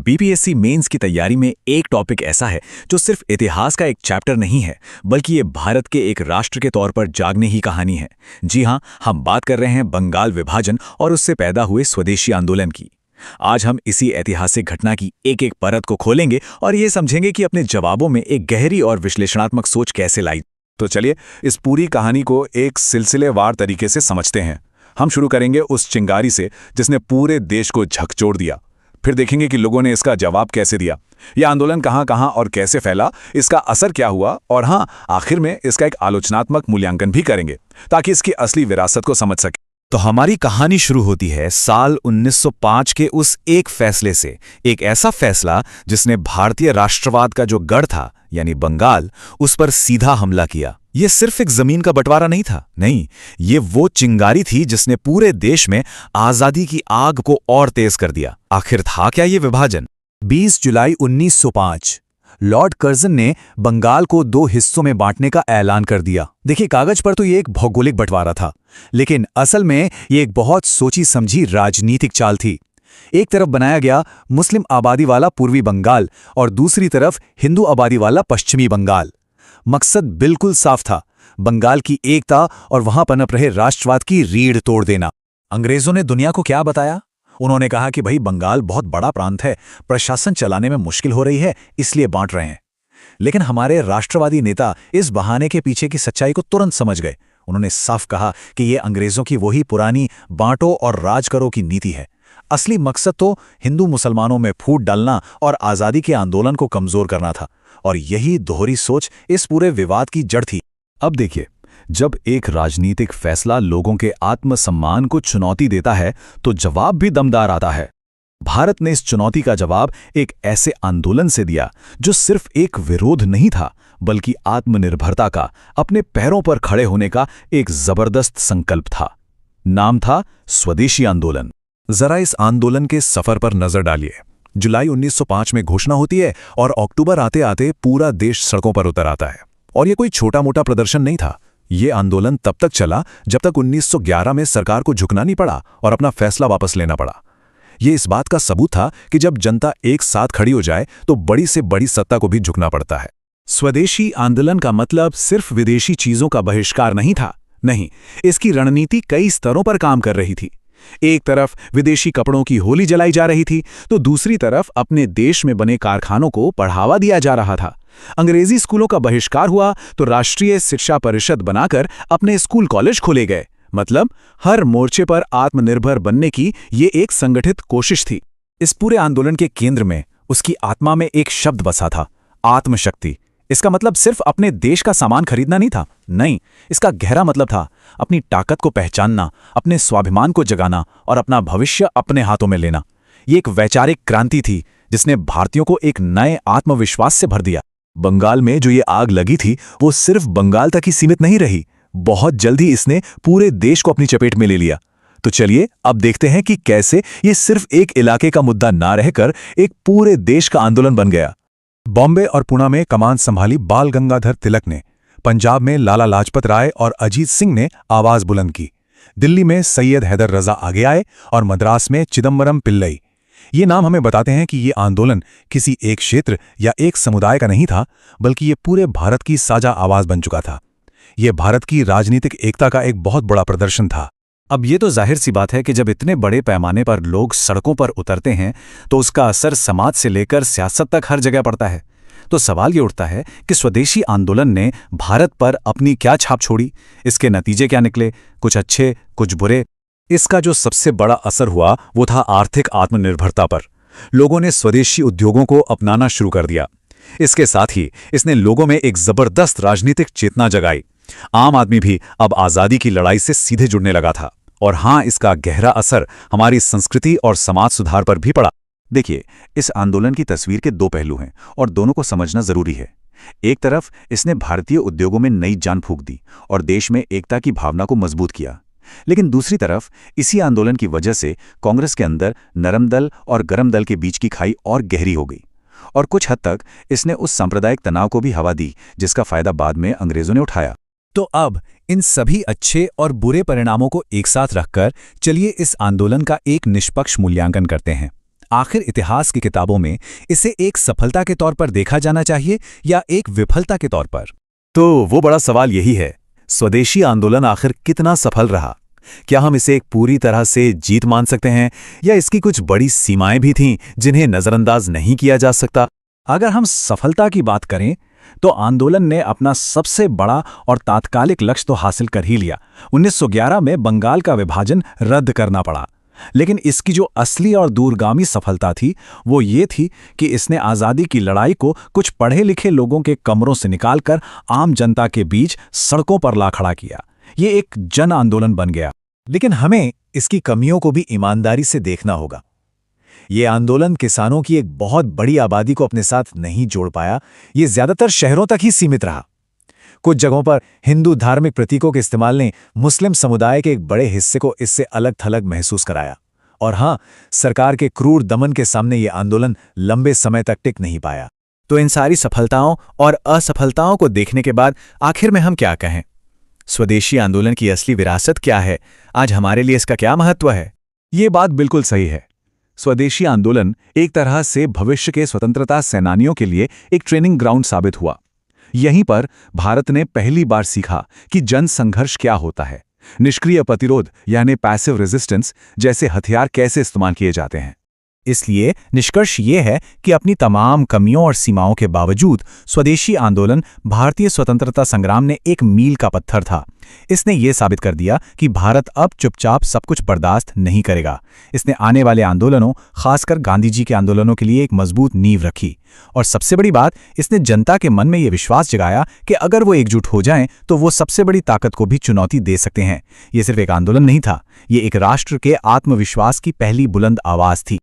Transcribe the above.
BPSC mains की तैयारी में एक टॉपिक ऐसा है जो सिर्फ इतिहास का एक चैप्टर नहीं है, बल्कि ये भारत के एक राष्ट्र के तौर पर जागने ही कहानी है। जी हाँ, हम बात कर रहे हैं बंगाल विभाजन और उससे पैदा हुए स्वदेशी आंदोलन की। आज हम इसी ऐतिहासिक घटना की एक एक परत को खोलेंगे और ये समझेंगे कि अपने जवाबों में एक गहरी और विश्लेषणात्मक सोच कैसे लाई। तो चलिए इस पूरी कहानी को एक सिलसिलेवार तरीके से समझते हैं। हम शुरू करेंगे उस चिंगारी से जिसने पूरे देश को झकझोर दिया। फिर देखेंगे कि लोगों ने इसका जवाब कैसे दिया, यह आंदोलन कहां-कहां और कैसे फैला, इसका असर क्या हुआ और हाँ, आखिर में इसका एक आलोचनात्मक मूल्यांकन भी करेंगे ताकि इसकी असली विरासत को समझ सके। तो हमारी कहानी शुरू होती है साल 1905 के उस एक फैसले से, एक ऐसा फैसला जिसने भारतीय राष्ट्रवाद का जो गढ़ था यानी बंगाल, उस पर सीधा हमला किया। ये सिर्फ एक जमीन का बंटवारा नहीं था, नहीं, ये वो चिंगारी थी जिसने पूरे देश में आजादी की आग को और तेज कर दिया। आखिर था क्या ये विभाजन? 20 जुलाई 1905 लॉर्ड कर्जन ने बंगाल को दो हिस्सों में बांटने का ऐलान कर दिया। देखिए, कागज पर तो ये एक भौगोलिक बंटवारा था, लेकिन असल में ये एक बहुत सोची समझी राजनीतिक चाल थी। एक तरफ बनाया गया मुस्लिम आबादी वाला पूर्वी बंगाल और दूसरी तरफ हिंदू आबादी वाला पश्चिमी बंगाल। मकसद बिल्कुल साफ था, बंगाल की एकता और वहां पनप रहे राष्ट्रवाद की रीढ़ तोड़ देना। अंग्रेजों ने दुनिया को क्या बताया? उन्होंने कहा कि भाई, बंगाल बहुत बड़ा प्रांत है, प्रशासन चलाने में मुश्किल हो रही है, इसलिए बांट रहे हैं। लेकिन हमारे राष्ट्रवादी नेता इस बहाने के पीछे की सच्चाई को तुरंत समझ गए। उन्होंने साफ कहा कि ये अंग्रेजों की वही पुरानी बांटो और राज करो की नीति है। असली मकसद तो हिंदू मुसलमानों में फूट डालना और आज़ादी के आंदोलन को कमजोर करना था, और यही दोहरी सोच इस पूरे विवाद की जड़ थी। अब देखिए, जब एक राजनीतिक फैसला लोगों के आत्मसम्मान को चुनौती देता है तो जवाब भी दमदार आता है। भारत ने इस चुनौती का जवाब एक ऐसे आंदोलन से दिया जो सिर्फ एक विरोध नहीं था, बल्कि आत्मनिर्भरता का, अपने पैरों पर खड़े होने का एक जबरदस्त संकल्प था। नाम था स्वदेशी आंदोलन। जरा इस आंदोलन के सफर पर नजर डालिए। जुलाई 1905 में घोषणा होती है और अक्टूबर आते आते पूरा देश सड़कों पर उतर आता है। और ये कोई छोटा मोटा प्रदर्शन नहीं था। ये आंदोलन तब तक चला जब तक 1911 में सरकार को झुकना नहीं पड़ा और अपना फैसला वापस लेना पड़ा। ये इस बात का सबूत था कि जब जनता एक साथ खड़ी हो जाए तो बड़ी से बड़ी सत्ता को भी झुकना पड़ता है। स्वदेशी आंदोलन का मतलब सिर्फ विदेशी चीजों का बहिष्कार नहीं था, नहीं, इसकी रणनीति कई स्तरों पर काम कर रही थी। एक तरफ विदेशी कपड़ों की होली जलाई जा रही थी, तो दूसरी तरफ अपने देश में बने कारखानों को बढ़ावा दिया जा रहा था। अंग्रेजी स्कूलों का बहिष्कार हुआ तो राष्ट्रीय शिक्षा परिषद बनाकर अपने स्कूल कॉलेज खोले गए। मतलब हर मोर्चे पर आत्मनिर्भर बनने की ये एक संगठित कोशिश थी। इस पूरे आंदोलन के केंद्र में, उसकी आत्मा में एक शब्द बसा था, आत्मशक्ति। इसका मतलब सिर्फ अपने देश का सामान खरीदना नहीं था, नहीं, इसका गहरा मतलब था अपनी ताकत को पहचानना, अपने स्वाभिमान को जगाना और अपना भविष्य अपने हाथों में लेना। ये एक वैचारिक क्रांति थी जिसने भारतीयों को एक नए आत्मविश्वास से भर दिया। बंगाल में जो ये आग लगी थी वो सिर्फ बंगाल तक ही सीमित नहीं रही, बहुत जल्दी इसने पूरे देश को अपनी चपेट में ले लिया। तो चलिए अब देखते हैं कि कैसे ये सिर्फ एक इलाके का मुद्दा ना रहकर एक पूरे देश का आंदोलन बन गया। बॉम्बे और पुणे में कमान संभाली बाल गंगाधर तिलक ने, पंजाब में लाला लाजपत राय और अजीत सिंह ने आवाज बुलंद की, दिल्ली में सैयद हैदर रजा आगे आए और मद्रास में चिदम्बरम पिल्लई। ये नाम हमें बताते हैं कि ये आंदोलन किसी एक क्षेत्र या एक समुदाय का नहीं था, बल्कि ये पूरे भारत की साझा आवाज बन चुका था। ये भारत की राजनीतिक एकता का एक बहुत बड़ा प्रदर्शन था। अब ये तो जाहिर सी बात है कि जब इतने बड़े पैमाने पर लोग सड़कों पर उतरते हैं तो उसका असर समाज से लेकर सियासत तक हर जगह पड़ता है। तो सवाल ये उठता है कि स्वदेशी आंदोलन ने भारत पर अपनी क्या छाप छोड़ी, इसके नतीजे क्या निकले, कुछ अच्छे कुछ बुरे। इसका जो सबसे बड़ा असर हुआ वो था आर्थिक आत्मनिर्भरता पर। लोगों ने स्वदेशी उद्योगों को अपनाना शुरू कर दिया। इसके साथ ही इसने लोगों में एक जबरदस्त राजनीतिक चेतना जगाई। आम आदमी भी अब आज़ादी की लड़ाई से सीधे जुड़ने लगा था। और हाँ, इसका गहरा असर हमारी संस्कृति और समाज सुधार पर भी पड़ा। देखिए, इस आंदोलन की तस्वीर के दो पहलू हैं और दोनों को समझना जरूरी है। एक तरफ इसने भारतीय उद्योगों में नई जान फूंक दी और देश में एकता की भावना को मजबूत किया। लेकिन दूसरी तरफ इसी आंदोलन की वजह से कांग्रेस के अंदर नरम दल और गरम दल के बीच की खाई और गहरी हो गई और कुछ हद तक इसने उस सांप्रदायिक तनाव को भी हवा दी जिसका फायदा बाद में अंग्रेजों ने उठाया। तो अब इन सभी अच्छे और बुरे परिणामों को एक साथ रखकर चलिए इस आंदोलन का एक निष्पक्ष मूल्यांकन करते हैं। आखिर इतिहास की किताबों में इसे एक सफलता के तौर पर देखा जाना चाहिए या एक विफलता के तौर पर? तो वो बड़ा सवाल यही है, स्वदेशी आंदोलन आखिर कितना सफल रहा? क्या हम इसे एक पूरी तरह से जीत मान सकते हैं या इसकी कुछ बड़ी सीमाएं भी थीं जिन्हें नजरअंदाज नहीं किया जा सकता? अगर हम सफलता की बात करें तो आंदोलन ने अपना सबसे बड़ा और तात्कालिक लक्ष्य तो हासिल कर ही लिया। 1911 में बंगाल का विभाजन रद्द करना पड़ा। लेकिन इसकी जो असली और दूरगामी सफलता थी वो ये थी कि इसने आज़ादी की लड़ाई को कुछ पढ़े लिखे लोगों के कमरों से निकालकर आम जनता के बीच सड़कों पर ला खड़ा किया। ये एक जन आंदोलन बन गया। लेकिन हमें इसकी कमियों को भी ईमानदारी से देखना होगा। ये आंदोलन किसानों की एक बहुत बड़ी आबादी को अपने साथ नहीं जोड़ पाया। ये ज्यादातर शहरों तक ही सीमित रहा। कुछ जगहों पर हिंदू धार्मिक प्रतीकों के इस्तेमाल ने मुस्लिम समुदाय के एक बड़े हिस्से को इससे अलग थलग महसूस कराया। और हां, सरकार के क्रूर दमन के सामने ये आंदोलन लंबे समय तक टिक नहीं पाया। तो इन सारी सफलताओं और असफलताओं को देखने के बाद आखिर में हम क्या कहें? स्वदेशी आंदोलन की असली विरासत क्या है? आज हमारे लिए इसका क्या महत्व है? ये बात बिल्कुल सही है। स्वदेशी आंदोलन एक तरह से भविष्य के स्वतंत्रता सेनानियों के लिए एक ट्रेनिंग ग्राउंड साबित हुआ। यहीं पर भारत ने पहली बार सीखा कि जन संघर्ष क्या होता है, निष्क्रिय प्रतिरोध यानी पैसिव रेजिस्टेंस जैसे हथियार कैसे इस्तेमाल किए जाते हैं। इसलिए निष्कर्ष ये है कि अपनी तमाम कमियों और सीमाओं के बावजूद स्वदेशी आंदोलन भारतीय स्वतंत्रता संग्राम ने एक मील का पत्थर था। इसने ये साबित कर दिया कि भारत अब चुपचाप सब कुछ बर्दाश्त नहीं करेगा। इसने आने वाले आंदोलनों, खासकर गांधी जी के आंदोलनों के लिए एक मजबूत नींव रखी। और सबसे बड़ी बात, इसने जनता के मन में ये विश्वास जगाया कि अगर वो एकजुट हो जाएं तो वो सबसे बड़ी ताकत को भी चुनौती दे सकते हैं। ये सिर्फ एक आंदोलन नहीं था, ये एक राष्ट्र के आत्मविश्वास की पहली बुलंद आवाज थी।